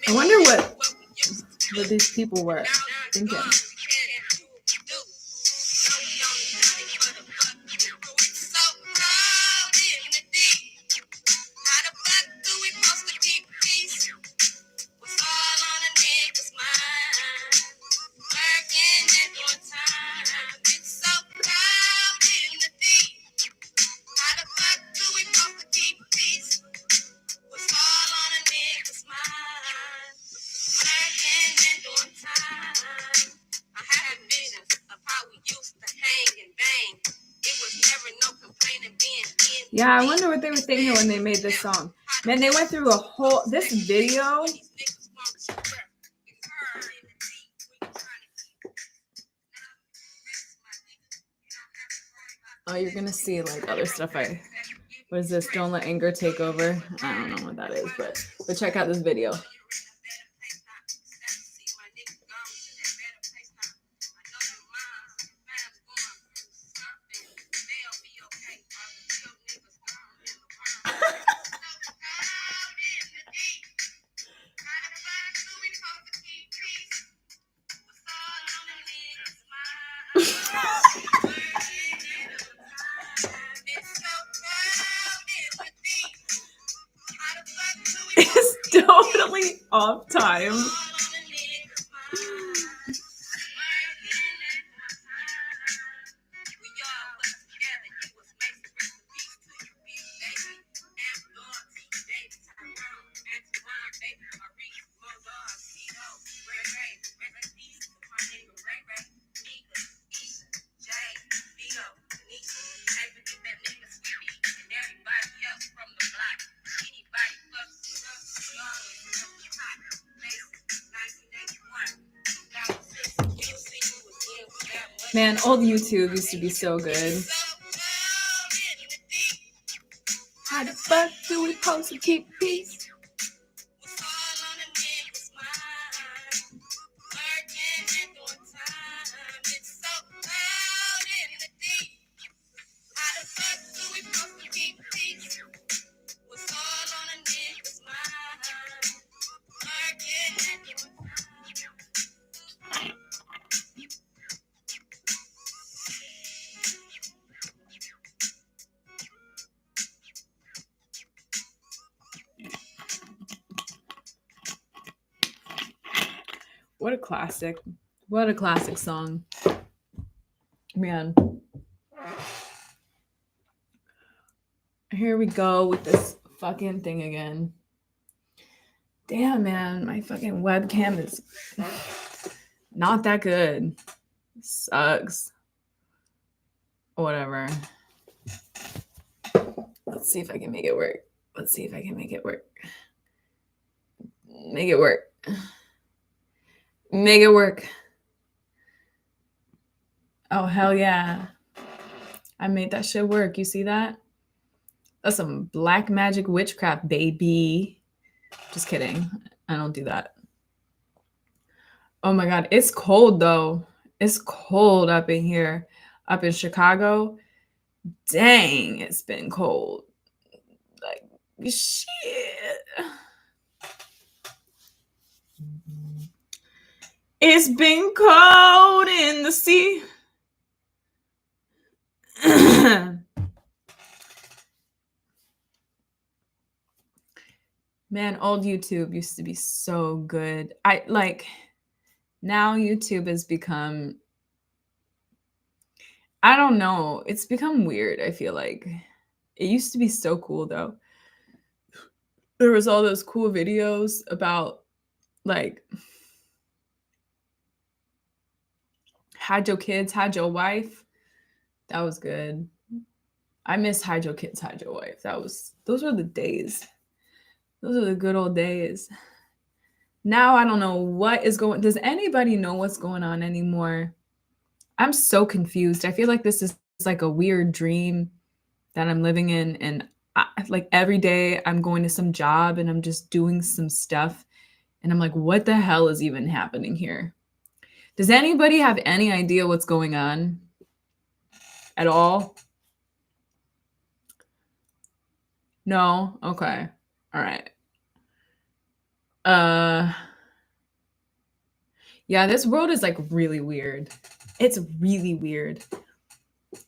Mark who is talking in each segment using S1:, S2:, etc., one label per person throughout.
S1: I wonder what these people were thinking. Yeah, I wonder what they were thinking when they made this song. Man, they went through this video. Oh, you're gonna see like other stuff. What is this? Don't let anger take over. I don't know what that is, but check out this video. It's totally off time. Man, old YouTube used to be so good. How the fuck do we supposed to keep peace? What a classic. What a classic song. Man. Here we go with this fucking thing again. Damn, man. My fucking webcam is not that good. Sucks. Whatever. Let's see if I can make it work. Make it work. Oh, hell yeah. I made that shit work. You see that? That's some black magic witchcraft, baby. Just kidding. I don't do that. Oh my God. It's cold though. It's cold up in here. Up in Chicago. Dang, it's been cold. Like, shit. It's been cold in the sea. Man, old YouTube used to be so good. Now YouTube has become, I don't know, it's become weird, I feel like. It used to be so cool though. There was all those cool videos about like hide your kids, hide your wife. That was good. I miss hide your kids, hide your wife. Those were the days. Those are the good old days. Now I don't know what is going. Does anybody know what's going on anymore? I'm so confused. I feel like this is like a weird dream that I'm living in, and like every day I'm going to some job and I'm just doing some stuff, and I'm like, what the hell is even happening here? Does anybody have any idea what's going on at all? No? Okay. All right. Yeah, this world is like really weird. It's really weird.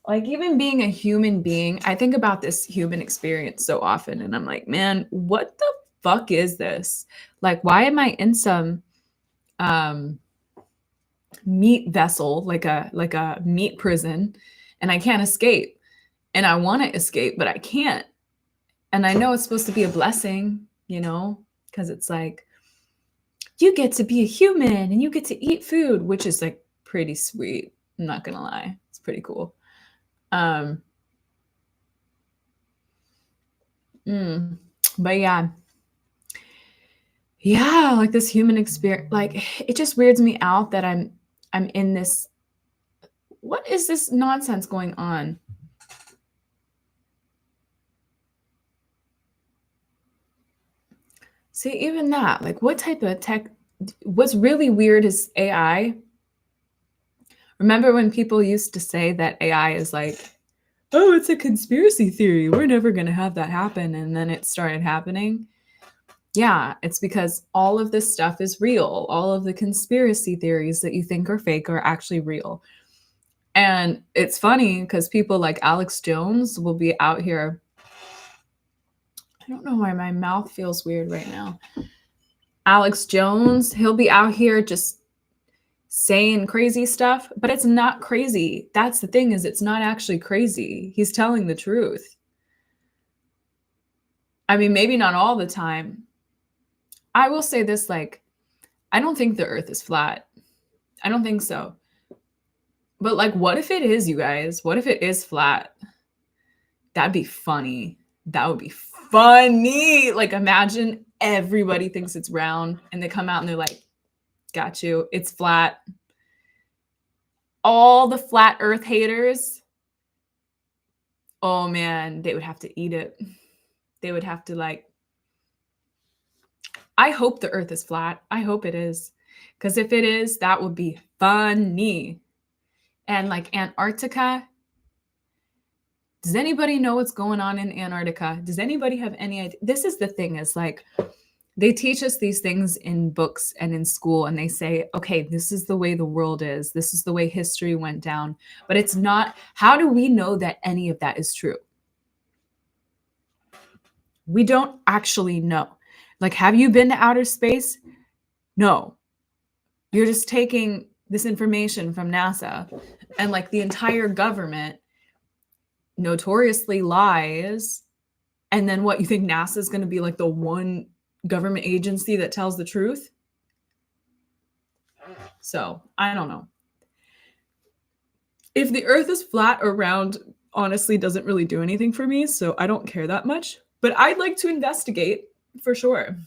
S1: Like, even being a human being, I think about this human experience so often, and I'm like, man, what the fuck is this? Like, why am I in some um meat vessel, like a meat prison, and I can't escape? And I want to escape, but I can't. And I know it's supposed to be a blessing, because it's like you get to be a human and you get to eat food, which is like pretty sweet. I'm not gonna lie, it's pretty cool. Um, but yeah, like this human experience, like it just weirds me out that I'm in this. What is this nonsense going on? See, even that, like, what type of tech? What's really weird is AI. Remember when people used to say that AI is like, oh, it's a conspiracy theory. We're never going to have that happen. And then it started happening. Yeah, it's because all of this stuff is real. All of the conspiracy theories that you think are fake are actually real. And it's funny because people like Alex Jones will be out here. I don't know why my mouth feels weird right now. Alex Jones, he'll be out here just saying crazy stuff, but it's not crazy. That's the thing, is it's not actually crazy. He's telling the truth. I mean, maybe not all the time. I will say this, like, I don't think the earth is flat. I don't think so. But like, what if it is, you guys? What if it is flat? That'd be funny. That would be funny. Like, imagine everybody thinks it's round and they come out and they're like, got you, it's flat. All the flat earth haters, oh man, they would have to eat it. They would have to, like, I hope the earth is flat. I hope it is. Because if it is, that would be funny. And like Antarctica, does anybody know what's going on in Antarctica? Does anybody have any idea? This is the thing, is like, they teach us these things in books and in school, and they say, okay, this is the way the world is. This is the way history went down. But it's not. How do we know that any of that is true? We don't actually know. Like, have you been to outer space? No. You're just taking this information from NASA, and like the entire government notoriously lies. And then what, you think NASA is going to be like the one government agency that tells the truth? So I don't know. If the earth is flat or round, honestly doesn't really do anything for me, so I don't care that much. But I'd like to investigate for sure.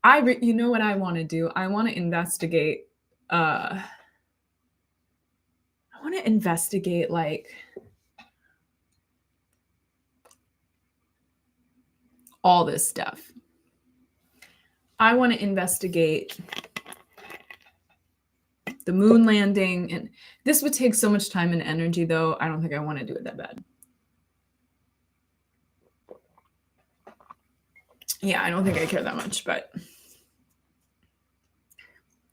S1: You know what I want to do? I want to investigate. I want to investigate, like, all this stuff. I want to investigate the moon landing, and this would take so much time and energy, though. I don't think I want to do it that bad. Yeah, I don't think I care that much, but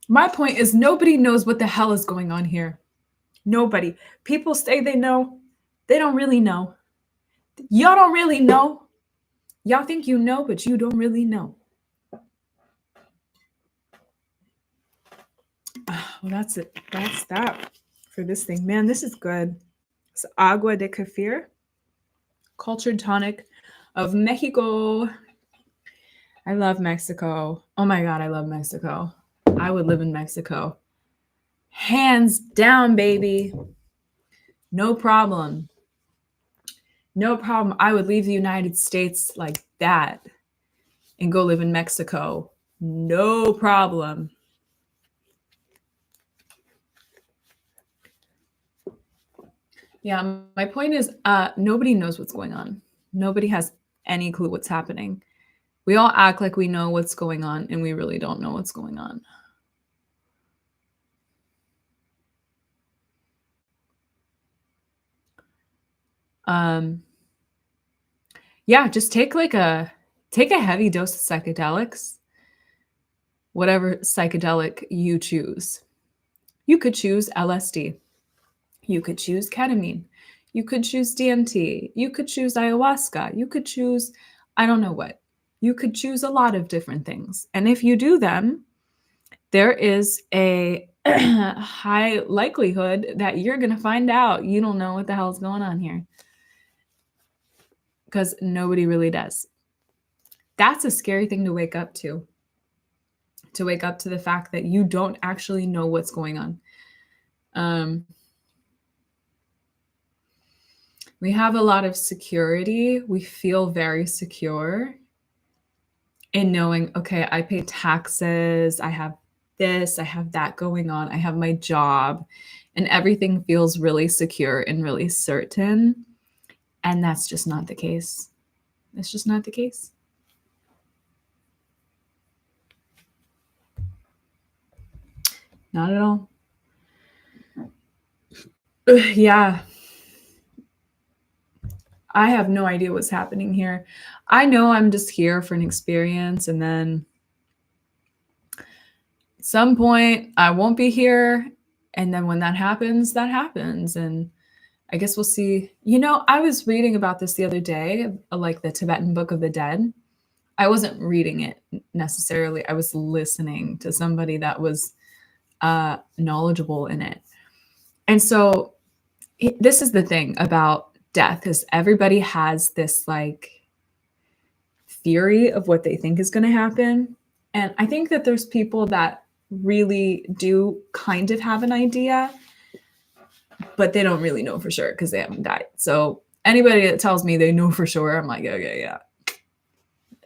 S1: my point is, nobody knows what the hell is going on here. Nobody. People say they know. They don't really know. Y'all don't really know. Y'all think you know, but you don't really know. Well, that's it. That's that for this thing. Man, this is good. It's agua de kefir, cultured tonic of Mexico. I love Mexico. Oh my God, I love Mexico. I would live in Mexico. Hands down, baby. No problem. No problem. I would leave the United States like that and go live in Mexico. No problem. Yeah, my point is, nobody knows what's going on. Nobody has any clue what's happening. We all act like we know what's going on, and we really don't know what's going on. Yeah, just take a heavy dose of psychedelics, whatever psychedelic you choose. You could choose LSD. You could choose ketamine. You could choose DMT. You could choose ayahuasca. You could choose, I don't know what. You could choose a lot of different things. And if you do them, there is a high likelihood that you're going to find out you don't know what the hell's going on here. Because nobody really does. That's a scary thing to wake up to. To wake up to the fact that you don't actually know what's going on. We have a lot of security. We feel very secure in knowing, okay, I pay taxes, I have this, I have that going on, I have my job, and everything feels really secure and really certain. And that's just not the case. It's just not the case. Not at all. Yeah. I have no idea what's happening here. I know I'm just here for an experience, and then at some point I won't be here. And then when that happens, that happens. And I guess we'll see. You know, I was reading about this the other day, like the Tibetan Book of the Dead. I wasn't reading it necessarily. I was listening to somebody that was knowledgeable in it. And so this is the thing about death, is everybody has this like theory of what they think is going to happen. And I think that there's people that really do kind of have an idea, but they don't really know for sure because they haven't died. So anybody that tells me they know for sure, I'm like, okay, yeah,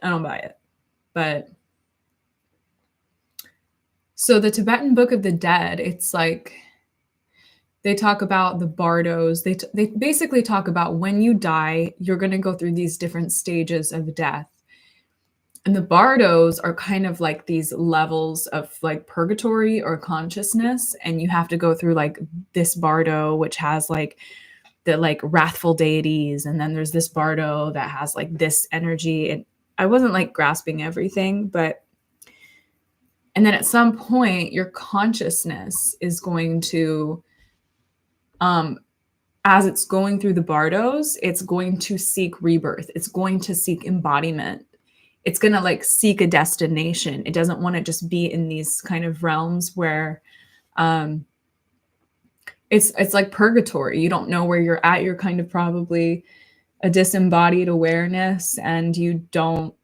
S1: I don't buy it. But so the Tibetan Book of the Dead, it's like they talk about the bardos. They basically talk about when you die, you're going to go through these different stages of death. And the bardos are kind of like these levels of like purgatory or consciousness. And you have to go through like this bardo, which has like the like wrathful deities. And then there's this bardo that has like this energy. And I wasn't like grasping everything, but and then at some point your consciousness is going to as it's going through the bardos, it's going to seek rebirth. It's going to seek embodiment. It's going to like seek a destination. It doesn't want to just be in these kind of realms where it's like purgatory. You don't know where you're at. You're kind of probably a disembodied awareness, and you don't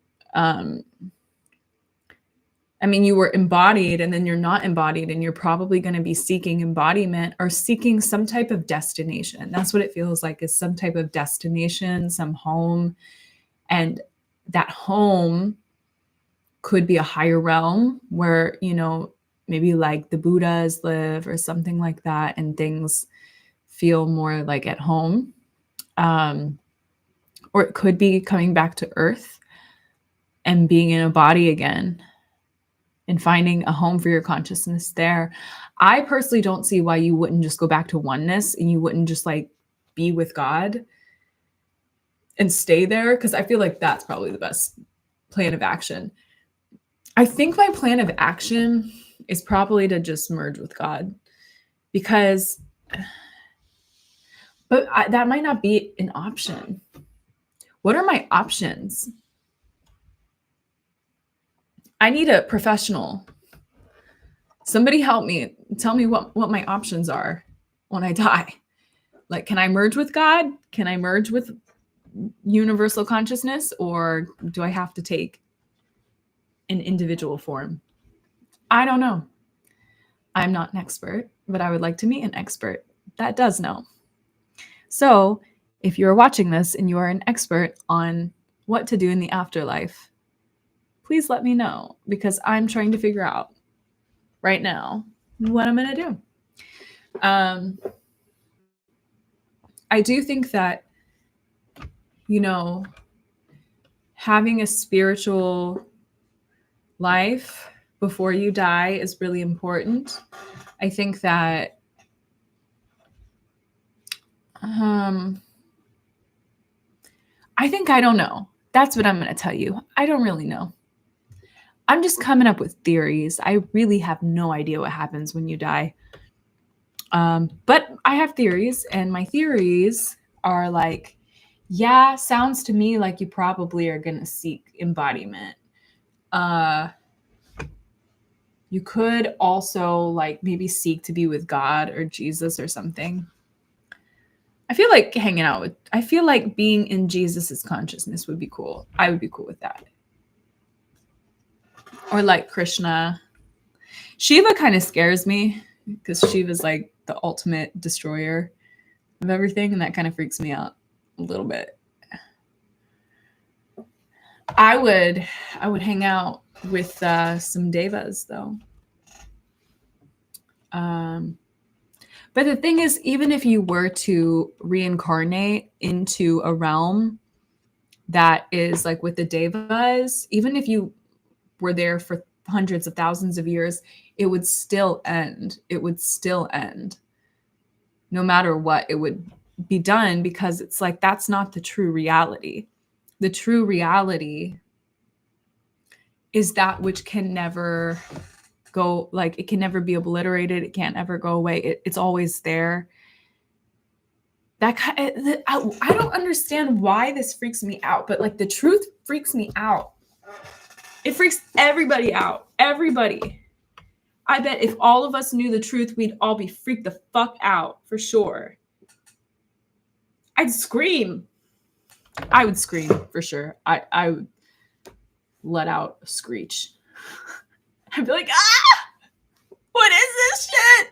S1: I mean, you were embodied and then you're not embodied, and you're probably going to be seeking embodiment or seeking some type of destination. That's what it feels like, is some type of destination, some home. And that home could be a higher realm where, you know, maybe like the Buddhas live or something like that, and things feel more like at home. Or it could be coming back to earth and being in a body again and finding a home for your consciousness there. I personally don't see why you wouldn't just go back to oneness and you wouldn't just like be with God and stay there, because I feel like that's probably the best plan of action. I think my plan of action is probably to just merge with God, because that might not be an option. What are my options? I need a professional. Somebody help me. Tell me what my options are when I die. Like, can I merge with God? Can I merge with universal consciousness? Or do I have to take an individual form? I don't know. I'm not an expert, but I would like to meet an expert that does know. So if you're watching this and you are an expert on what to do in the afterlife, please let me know, because I'm trying to figure out right now what I'm going to do. I do think that, you know, having a spiritual life before you die is really important. I think that I think I don't know. That's what I'm going to tell you. I don't really know. I'm just coming up with theories. I really have no idea what happens when you die. But I have theories, and my theories are like, yeah, sounds to me like you probably are going to seek embodiment. You could also like maybe seek to be with God or Jesus or something. I feel like I feel like being in Jesus's consciousness would be cool. I would be cool with that. Or like Krishna. Shiva kind of scares me because Shiva's like the ultimate destroyer of everything, and that kind of freaks me out a little bit. I would hang out with some devas though. But the thing is, even if you were to reincarnate into a realm that is like with the devas, even if you were there for hundreds of thousands of years, it would still end. It would still end. No matter what, it would be done, because it's like that's not the true reality. The true reality is that which can never go, like it can never be obliterated. It can't ever go away. It's always there. I don't understand why this freaks me out, but like the truth freaks me out. It freaks everybody out. Everybody. I bet if all of us knew the truth, we'd all be freaked the fuck out for sure. I'd scream. I would scream for sure. I would let out a screech. I'd be like, what is this shit?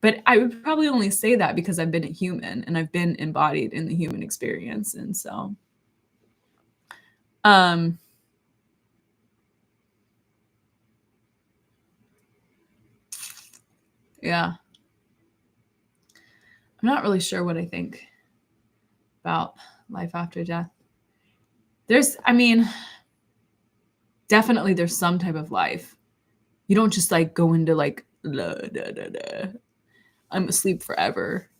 S1: But I would probably only say that because I've been a human and I've been embodied in the human experience. And so, yeah. I'm not really sure what I think about life after death. Definitely there's some type of life. You don't just like go into like, I'm asleep forever.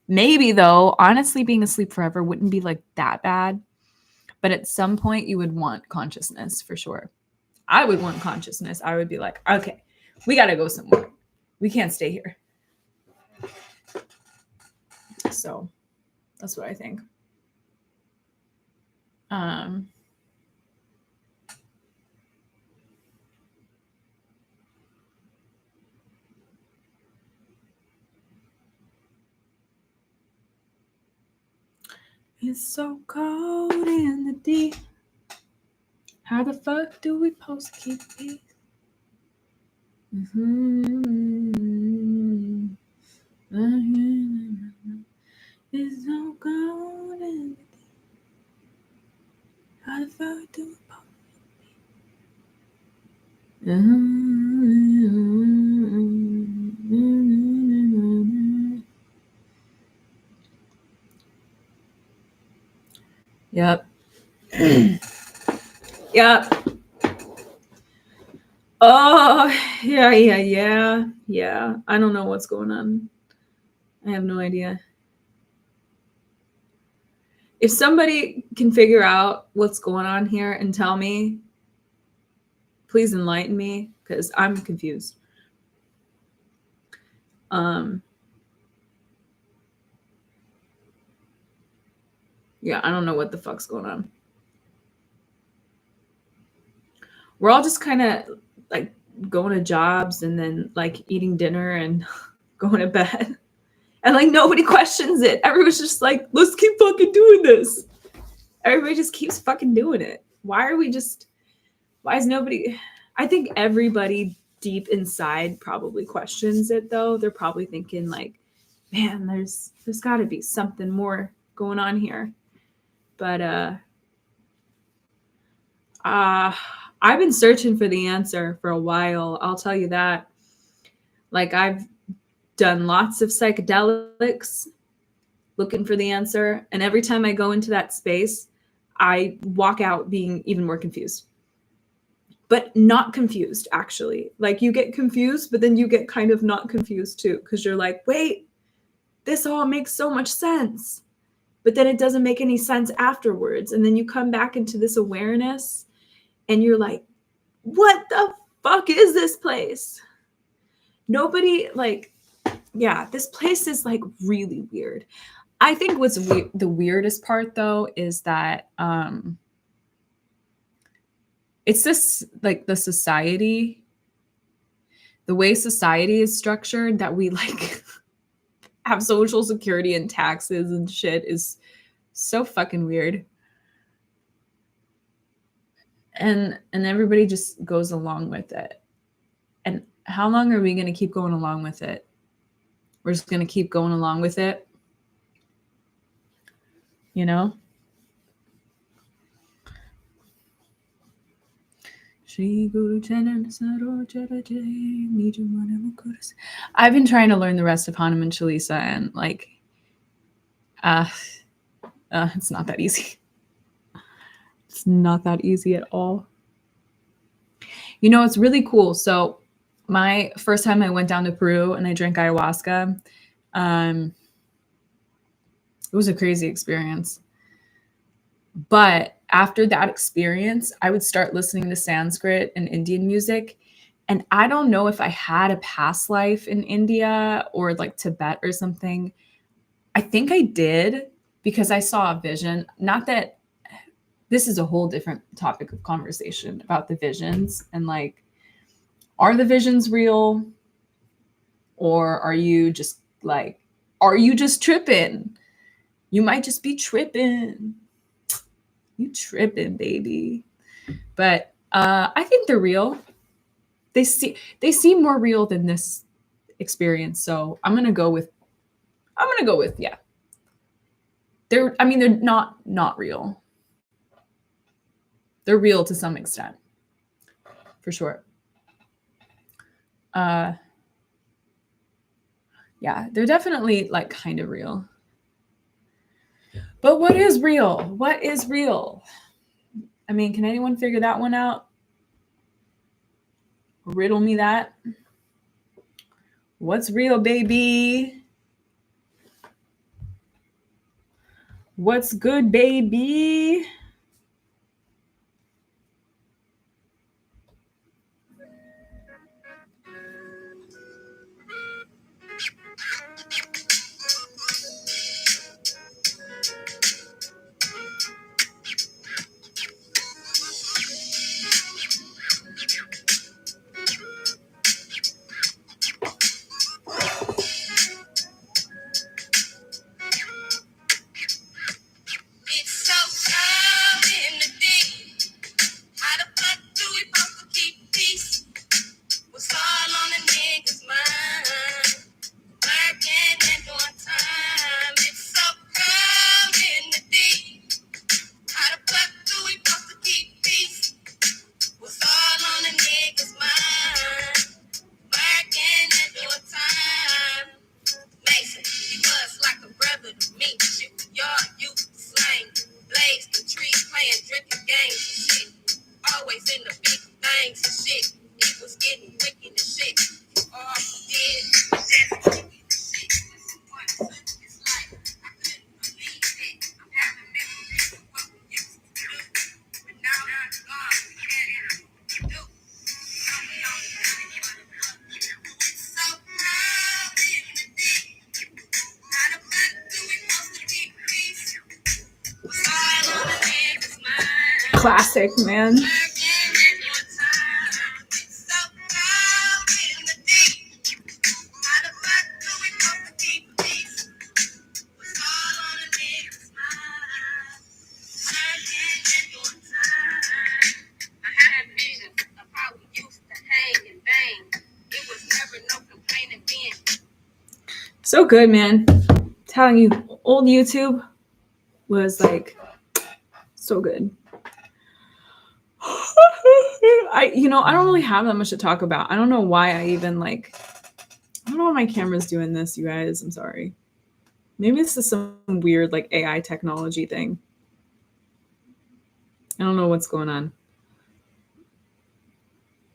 S1: Maybe though, honestly, being asleep forever wouldn't be like that bad. But at some point you would want consciousness for sure. I would want consciousness. I would be like, okay, we got to go somewhere. We can't stay here. So that's what I think. It's so cold in the deep. How the fuck do we supposed to keep peace? It's so cold in the deep. How the fuck do we supposed to keep Yep. Yep. Oh, yeah. I don't know what's going on. I have no idea. If somebody can figure out what's going on here and tell me, please enlighten me, because I'm confused. Yeah, I don't know what the fuck's going on. We're all just kind of like going to jobs and then like eating dinner and going to bed. And like nobody questions it. Everyone's just like, let's keep fucking doing this. Everybody just keeps fucking doing it. Why is nobody? I think everybody deep inside probably questions it though. They're probably thinking like, man, there's got to be something more going on here. But I've been searching for the answer for a while. I'll tell you that. Like I've done lots of psychedelics looking for the answer. And every time I go into that space, I walk out being even more confused. But not confused, actually. Like you get confused, but then you get kind of not confused too. Because you're like, wait, this all makes so much sense. but then it doesn't make any sense afterwards. And then you come back into this awareness and you're like, what the fuck is this place? Nobody, like, yeah, this place is like really weird. I think what's the weirdest part though is that it's this, like, the society, the way society is structured, that we like have social security and taxes and shit is so fucking weird. And everybody just goes along with it. And how long are we going to keep going along with it? We're just going to keep going along with it. You know? I've been trying to learn the rest of Hanuman Chalisa, and like, it's not that easy. It's not that easy at all. You know, it's really cool. So my first time I went down to Peru and I drank ayahuasca, it was a crazy experience. But after that experience, I would start listening to Sanskrit and Indian music. And I don't know if I had a past life in India or like Tibet or something. I think I did, because I saw a vision. Not that this is a whole different topic of conversation about the visions and like, are the visions real? Or are you just tripping? You might just be tripping. You tripping, baby. But I think they're real. They seem more real than this experience. So I'm gonna go with yeah. They're not real. They're real to some extent, for sure. Yeah, they're definitely like kind of real. But what is real? What is real? I mean, can anyone figure that one out? Riddle me that. What's real, baby? What's good, baby? Classic, man. So good, man. I'm telling you, old YouTube was like so good. I don't really have that much to talk about. I don't know why I even I don't know why my camera's doing this, you guys. I'm sorry. Maybe this is some weird like AI technology thing. I don't know what's going on.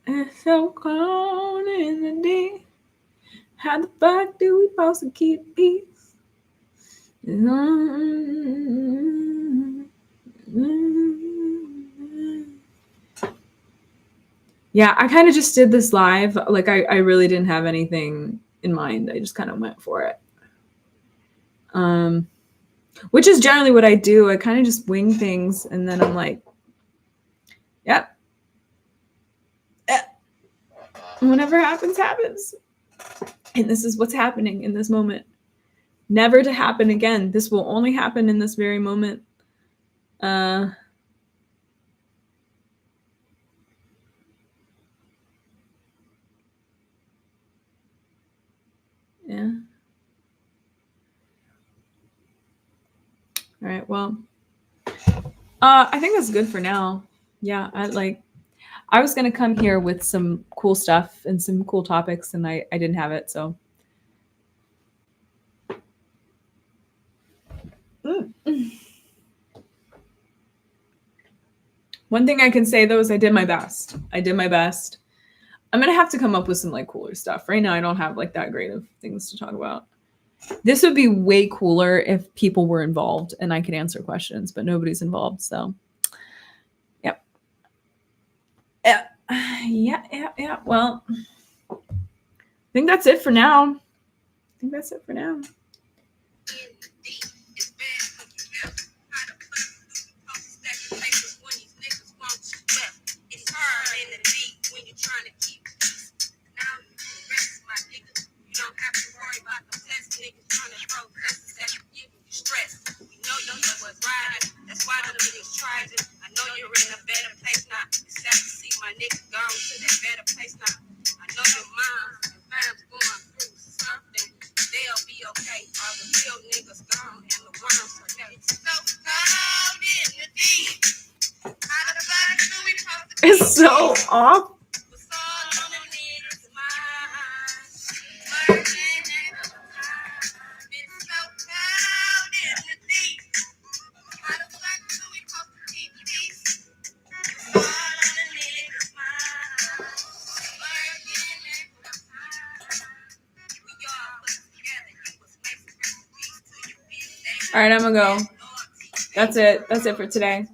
S1: It's so cold in the day. How the fuck do we supposed to keep peace? Yeah, I kind of just did this live. Like I really didn't have anything in mind. I just kind of went for it. Which is generally what I do. I kind of just wing things and then I'm like, yep. Whatever happens, happens. And this is what's happening in this moment. Never to happen again. This will only happen in this very moment. Yeah. All right. Well, I think that's good for now. Yeah. I was going to come here with some cool stuff and some cool topics and I didn't have it. So. One thing I can say though is I did my best. I'm going to have to come up with some like cooler stuff. Right now I don't have like that great of things to talk about. This would be way cooler if people were involved and I could answer questions, but nobody's involved. So, yep. Yeah. Well, I think that's it for now. It's so off. All right, I'm gonna go. That's it for today.